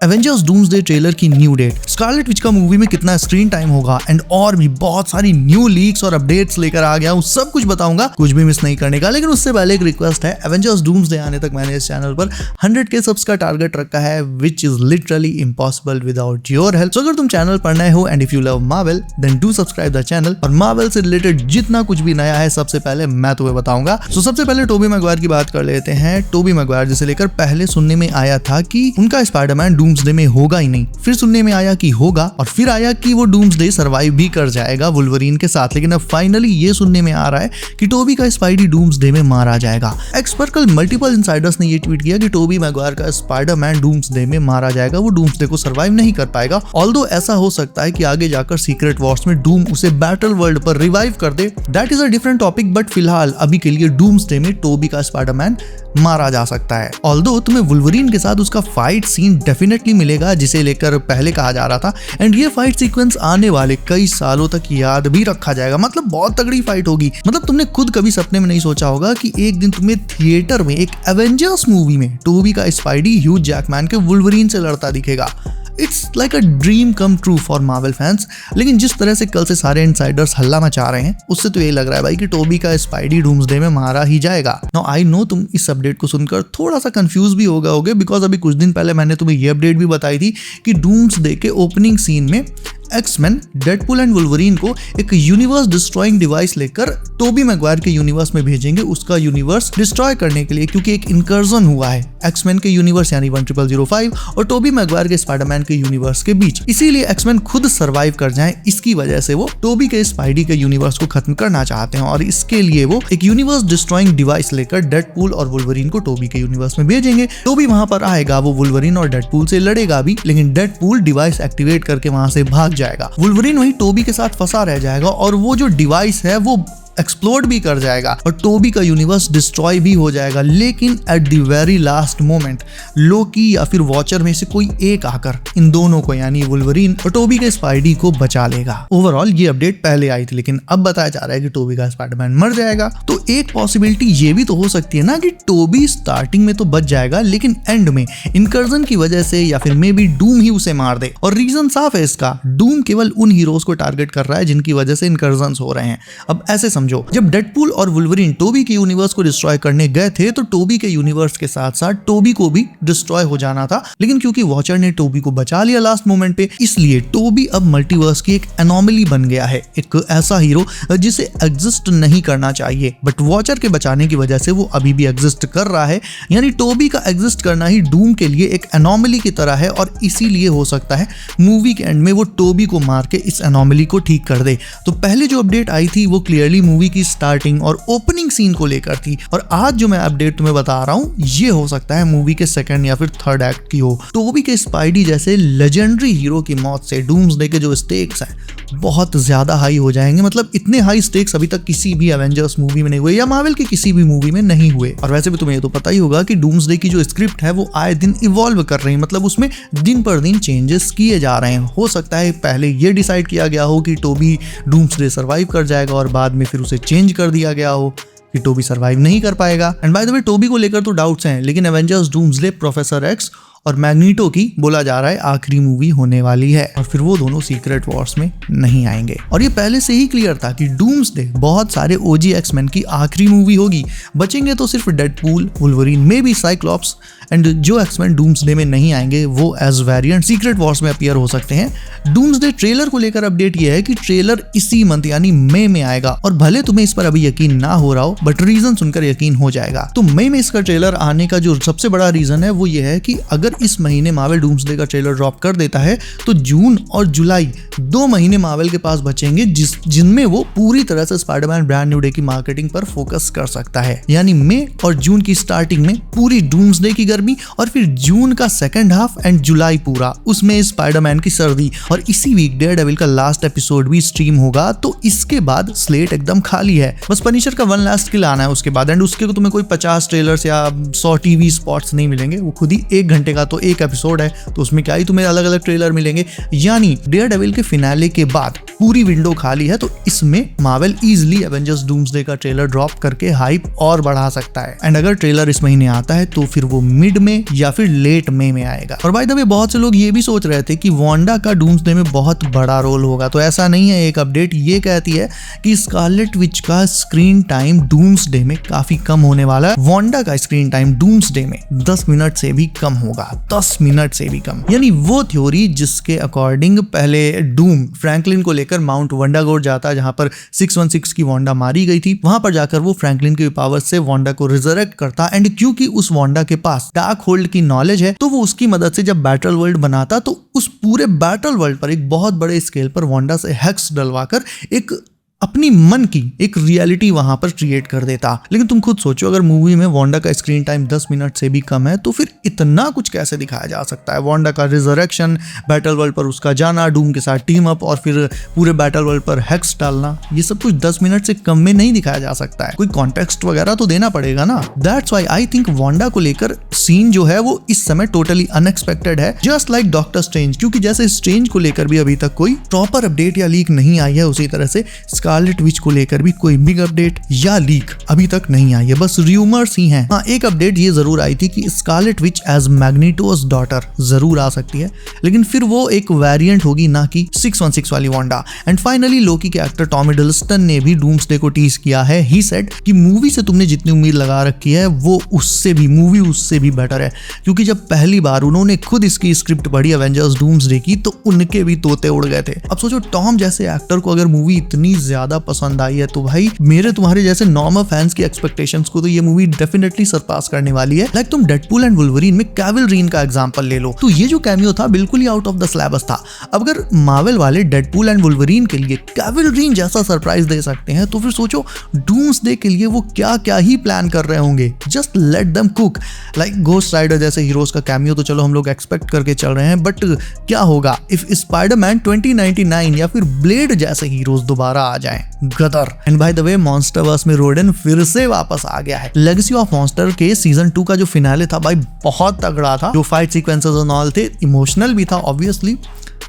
Avengers doomsday trailer की new date, Scarlet Witch का movie में कितना स्क्रीन टाइम होगा एंड और भी बहुत सारी न्यू लीक्स और अपडेट्स लेकर आ गया हूँ। सब कुछ बताऊंगा, कुछ भी मिस नहीं करने का। लेकिन उससे पहले एक रिक्वेस्ट है, एवेंजर्स डूम्सडे आने तक मैंने इस चैनल पर 100K सब्स का टारगेट रखा है, which is literally impossible without your help. अगर तुम चैनल पर नए हो and if you love Marvel then do subscribe the channel. और मार्वल से रिलेटेड जितना कुछ भी नया है सबसे पहले मैं तुम्हें बताऊंगा। सबसे पहले टोबी मैगवायर की बात कर लेते हैं। टोबी मैगवायर जिसे लेकर पहले सुनने में आया था कि उनका स्पाइडरमैन डूम्सडे में होगा ही नहीं, फिर सुनने में आया कि होगा, और फिर आया कि वो डूम्सडे सर्वाइव भी कर जाएगा वुल्वरीन के साथ। लेकिन अब फाइनली ये सुनने में आ रहा है कि टोबी का स्पाइडी डूम्सडे में मारा जाएगा। एक्स पर कल मल्टीपल इनसाइडर्स ने ये ट्वीट किया कि टोबी मैगवायर का स्पाइडरमैन डूम्सडे में मारा जाएगा, वो डूम्सडे को सर्वाइव नहीं कर पाएगा। ऑल्दो ऐसा हो सकता है कि आगे जाकर सीक्रेट वॉर्स में डूम उसे बैटल वर्ल्ड पर रिवाइव कर दे, that is a different topic. But फिलहाल अभी के लिए डूम्सडे में टोबी का स्पाइडरमैन मारा जा सकता है। ऑल्दो तुम्हें वुल्वरीन के साथ उसका फाइट सीन डेफिनेटली मिलेगा जिसे लेकर पहले कहा जा रहा था, एंड ये फाइट सीक्वेंस आने वाले कई सालों तक याद भी रखा जाएगा। मतलब बहुत तगड़ी फाइट होगी। मतलब तुमने खुद कभी सपने में नहीं सोचा होगा कि एक दिन तुम्हें थिएटर में एक एवेंजर्स मूवी में टोबी का स्पाइडी ह्यूज जैकमैन के वुल्वरीन से लड़ता दिखेगा। It's like a dream come true for Marvel fans. लेकिन जिस तरह से कल से सारे इनसाइडर्स हल्ला मचा रहे हैं उससे तो यही लग रहा है भाई कि टोबी का स्पाइडी डूम्सडे में मारा ही जाएगा। नाउ आई नो तुम इस अपडेट को सुनकर थोड़ा सा कंफ्यूज भी हो गए होगे, बिकॉज अभी कुछ दिन पहले मैंने तुम्हें ये अपडेट भी बताई थी कि डूम्सडे के ओपनिंग सीन में एक्समैन डेडपूल एंड वुल्वरीन को एक यूनिवर्स डिस्ट्रॉइंग डिवाइस लेकर टोबी मैगवायर के यूनिवर्स में भेजेंगे उसका यूनिवर्स डिस्ट्रॉय करने के लिए, क्योंकि एक इनकर्जन हुआ है एक्समैन के यूनिवर्स यानी 10005 और टोबी मैगवायर के स्पाइडरमैन के यूनिवर्स के बीच। इसीलिए एक्समैन खुद सर्वाइव कर जाएं, इसकी वजह से वो टोबी के स्पाइडी के यूनिवर्स को खत्म करना चाहते हैं, और इसके लिए वो एक यूनिवर्स डिस्ट्रॉइंग डिवाइस लेकर डेडपूल और वुल्वरीन को टोबी के यूनिवर्स में भेजेंगे। टोबी वहां पर आएगा, वो वुल्वरीन और डेडपूल से लड़ेगा भी, लेकिन डेडपूल डिवाइस एक्टिवेट करके वहां से भाग जाएगा। वुल्वरीन वही टोबी के साथ फंसा रह जाएगा और वो जो डिवाइस है वो एक्सप्लोड भी कर जाएगा और टोबी का यूनिवर्स डिस्ट्रॉय भी हो जाएगा। लेकिन at the very last moment Loki या फिर वॉचर में से कोई एक आकर इन दोनों को यानी वुल्वरीन और टोबी के स्पाइडी को बचा लेगा। ओवरऑल ये अपडेट पहले आई थी, लेकिन अब बताया जा रहा है कि टोबी का स्पाइडरमैन मर जाएगा। तो एक पॉसिबिलिटी ये भी तो हो सकती है ना कि टोबी स्टार्टिंग में तो बच जाएगा, लेकिन एंड में इनकर्जन की वजह से या फिर मे बी डूम ही उसे मार दे। और रीजन साफ है इसका, डूम केवल उन हीरोज को टारगेट कर रहा है जिनकी वजह से इनकर्जन हो रहे हैं। अब ऐसे समझो, जब डेडपूल और वुल्वरीन टोबी के यूनिवर्स को डिस्ट्रॉय करने गए थे तो टोबी के यूनिवर्स के साथ साथ टोबी को भी डिस्ट्रॉय हो जाना था, लेकिन क्योंकि वॉचर ने टोबी को बचा लिया लास्ट मोमेंट पे, इसलिए टोबी अब मल्टीवर्स की एक एनोमली बन गया है, एक ऐसा हीरो जिसे एग्जिस्ट नहीं करना चाहिए, बट वॉचर के बचाने की वजह से वो अभी भी एग्जिस्ट कर रहा है। यानी टोबी का एग्जिस्ट करना ही डूम के लिए एक एनोमली की तरह है, और इसीलिए हो सकता है मूवी के एंड में वो टोबी को मार के इस एनोमली को ठीक कर दे। तो पहले जो अपडेट आई थी वो क्लियरली मूवी की स्टार्टिंग और ओपनिंग सीन को लेकर थी, और आज जो मैं अपडेट तुम्हें बता रहा हूं ये हो सकता है मूवी के सेकंड या फिर थर्ड एक्ट की हो। टोबी के स्पाइडी जैसे लेजेंडरी हीरो की मौत से डूम्सडे के जो स्टेक्स हैं बहुत ज्यादा हाई हो जाएंगे। मतलब इतने हाई स्टेक्स अभी तक किसी भी एवेंजर्स मूवी में नहीं हुए या मार्वल की किसी भी मूवी में नहीं हुए। और वैसे भी तुम्हें ये तो पता ही होगा कि डूम्सडे की जो स्क्रिप्ट है वो आए दिन इवॉल्व कर रही है, मतलब उसमें दिन पर दिन चेंजेस किए जा रहे हैं। हो सकता है पहले ये डिसाइड किया गया हो कि टोबी डूम्सडे सर्वाइव कर जाएगा और बाद में फिर उसे चेंज कर दिया गया हो कि टोबी सर्वाइव नहीं कर पाएगा। And by the way Toby को लेकर तो डाउट्स हैं, लेकिन एवेंजर्स डूम्सडे प्रोफेसर एक्स और मैग्नीटो की बोला जा रहा है आखिरी मूवी होने वाली है, और फिर वो दोनों सीक्रेट वॉर्स में नहीं आएंगे। और ये पहले से ही क्लियर था कि डूम्सडे बहुत सारे ओजी एक्समैन की आखिरी मूवी होगी। बचेंगे तो सिर्फ Deadpool, Wolverine, may be Cyclops, and जो एक्समैन डूम्सडे में नहीं आएंगे वो एज वेरिएंट सीक्रेट वॉर्स में अपीयर हो सकते हैं। डूम्सडे ट्रेलर को लेकर अपडेट ये है कि ट्रेलर इसी मंथ यानी मई में आएगा, और भले तुम्हें इस पर अभी यकीन ना हो रहा हो बट रीजन सुनकर यकीन हो जाएगा। तो मई में इसका ट्रेलर आने का जो सबसे बड़ा रीजन है वो ये है कि अगर इस महीने मार्वल डूम्सडे का ट्रेलर ड्रॉप कर देता है तो जून और जुलाई 2 महीने मार्वल के पास बचेंगे जिनमें वो पूरी तरह से स्पाइडरमैन ब्रांड न्यू डे की मार्केटिंग पर फोकस कर सकता है। यानी मई और जून की स्टार्टिंग में पूरी डूम्सडे की गर्मी, और फिर जून का सेकंड हाफ एंड जुलाई पूरा उसमें स्पाइडरमैन की सर्दी, और इसी वीक डेयरडेविल का लास्ट एपिसोड भी स्ट्रीम होगा। तो इसके बाद स्लेट एकदम खाली है, बस पनिशर का वन लास्ट किल आना है उसके बाद, एंड उसके तुम्हें कोई 50 ट्रेलर्स या 100 टीवी स्पॉट्स नहीं मिलेंगे। वो खुद ही 1 घंटे का तो एक एपिसोड है, तो उसमें क्या ही तुम्हें अलग अलग ट्रेलर मिलेंगे। यानी डेयरडेविल के फिनाले के बाद पूरी विंडो खाली है, तो इसमें मार्वल इजिली एवेंजर्स डूम्सडे का ट्रेलर ड्रॉप करके हाइप और बढ़ा सकता है। एंड अगर ट्रेलर इस महीने आता है तो फिर वो मिड में या फिर लेट मई में आएगा। और बाय द वे बहुत से लोग ये भी सोच रहे थे कि वांडा का डूम्सडे में बहुत बड़ा रोल होगा, तो ऐसा नहीं है। एक अपडेट ये कहती है कि स्कारलेट विच का स्क्रीन टाइम डूम्सडे में काफी कम होने वाला है। वांडा का स्क्रीन टाइम डूम्सडे में 10 मिनट से भी कम होगा, 10 मिनट से भी कम। यानी वो थ्योरी जिसके अकॉर्डिंग पहले डूम फ्रैंकलिन को लेकर माउंट वंडागोर जाता है, जहां पर 616 की वांडा मारी गई थी, वहां पर जाकर वो फ्रैंकलिन की पावर से वांडा को रिजरेक्ट करता, एंड क्योंकि उस वांडा के पास डार्क होल्ड की नॉलेज है तो वो उसकी मदद से जब बैटल वर्ल्ड बनाता तो उस पूरे बैटल वर्ल्ड पर एक बहुत बड़े स्केल पर वांडा से हेक्स डलवाकर एक अपनी मन की एक रियलिटी वहां पर क्रिएट कर देता। लेकिन तुम खुद सोचो, अगर मूवी में वांडा का स्क्रीन टाइम 10 मिनट से भी कम है तो फिर इतना कुछ कैसे दिखाया जा सकता है। वांडा का रिजरेक्शन, बैटल वर्ल्ड पर उसका जाना, डूम के साथ टीम अप और फिर पूरे बैटल वर्ल्ड पर हेक्स डालना, ये सब कुछ 10 मिनट से कम में नहीं दिखाया जा सकता है। कोई कॉन्टेक्स्ट वगैरह तो देना पड़ेगा ना। That's why I think Wanda को लेकर सीन जो है वो इस समय टोटली अनएक्सपेक्टेड है, जस्ट लाइक डॉक्टर स्ट्रेंज। क्योंकि जैसे स्ट्रेंज को लेकर भी अभी तक कोई प्रॉपर अपडेट या लीक नहीं आई है, उसी तरह से स्कारलेट विच को लेकर भी कोई बिग अपडेट या लीक अभी तक नहीं आई है, बस रूमर्स ही हैं। हाँ, एक अपडेट ये जरूर आई थी कि स्कारलेट विच एज मैग्नेटोस डॉटर जरूर आ सकती है, लेकिन फिर वो एक वेरिएंट होगी, ना कि 616 वाली वांडा। एंड फाइनली लोकी के एक्टर टॉम हिडलस्टन ने भी डूम्सडे को टीज किया है। ही सेड कि मूवी से तुमने जितनी उम्मीद लगा रखी है वो उससे भी बेटर है, क्योंकि जब पहली बार उन्होंने खुद इसकी स्क्रिप्ट पढ़ी एवेंजर्स डूम्सडे की तो उनके भी तोते उड़ गए थे। अब सोचो, टॉम जैसे एक्टर को अगर मूवी इतनी ज्यादा पसंद आई है तो भाई मेरे तुम्हारे जैसे नॉर्मल फैंस की एक्सपेक्टेशंस को तो ये मूवी डेफिनेटली सरपास करने वाली है। लाइक तुम डेडपूल एंड वुल्वरीन में कैविल रीन का एग्जांपल ले लो, तो ये जो कैमियो था बिल्कुल ही आउट ऑफ द सिलेबस था। अब अगर मार्वल वाले डेडपूल एंड वुल्वरीन के लिए कैविल रीन जैसा सरप्राइज दे सकते हैं तो फिर सोचो डूम्सडे के लिए वो क्या क्या ही प्लान कर रहे होंगे। Just let them cook. Like Ghost Rider जैसे हीरोज का कैमियो तो चलो हम लोग एक्सपेक्ट करके चल रहे हैं, बट क्या होगा इफ स्पाइडरमैन 2099 या फिर ब्लेड जैसे हीरोज दोबारा आ जाएं। गदर। And by the way Monsterverse में रोडन फिर से वापस आ गया है। लेगेसी ऑफ मॉन्स्टर के सीजन 2 का जो फिनाले था भाई बहुत तगड़ा था, जो फाइट सीक्वेंसेस और ऑल थे, इमोशनल भी था ऑब्वियसली,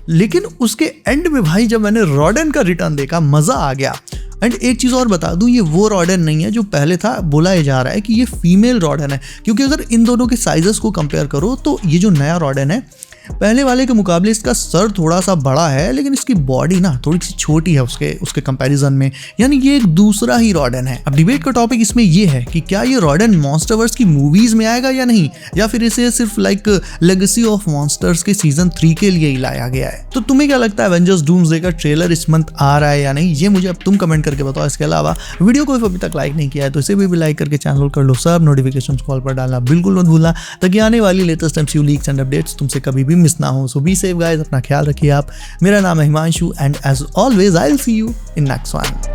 लेकिन उसके एंड में भाई जब मैंने रोडन का रिटर्न देखा मजा आ गया। एंड एक चीज और बता दूं, ये वो रोडन नहीं है जो पहले था। बोला जा रहा है कि ये फीमेल रोडन है, क्योंकि अगर इन दोनों के साइजेस को कंपेयर करो तो ये जो नया रोडन है पहले वाले के मुकाबले इसका सर थोड़ा सा बड़ा है, लेकिन इसकी बॉडी ना थोड़ी सी छोटी है उसके कंपैरिजन में, यानी ये एक दूसरा ही रॉडन है। अब डिबेट का टॉपिक इसमें ये है कि क्या ये रॉडन मॉन्स्टरवर्स की मूवीज में आएगा या नहीं, या फिर इसे सिर्फ लाइक लेगेसी ऑफ मॉन्स्टर्स के सीजन 3 के लिए ही लाया गया है। तो तुम्हें क्या लगता है एवेंजर्स डूम्सडे का ट्रेलर इस मंथ आ रहा है या नहीं, ये मुझे अब तुम कमेंट करके बताओ। इसके अलावा वीडियो को अभी तक लाइक नहीं किया है तो इसे भी लाइक करके चैनल कर लो, सब नोटिफिकेशन कॉल पर डालना बिल्कुल मत भूलना, ताकि आने वाली latest MCU leaks and updates तुमसे कभी भी मिस ना हो। सो बी सेफ गाइस, अपना ख्याल रखिए आप। मेरा नाम है Himanshu and as always I will see you in next one.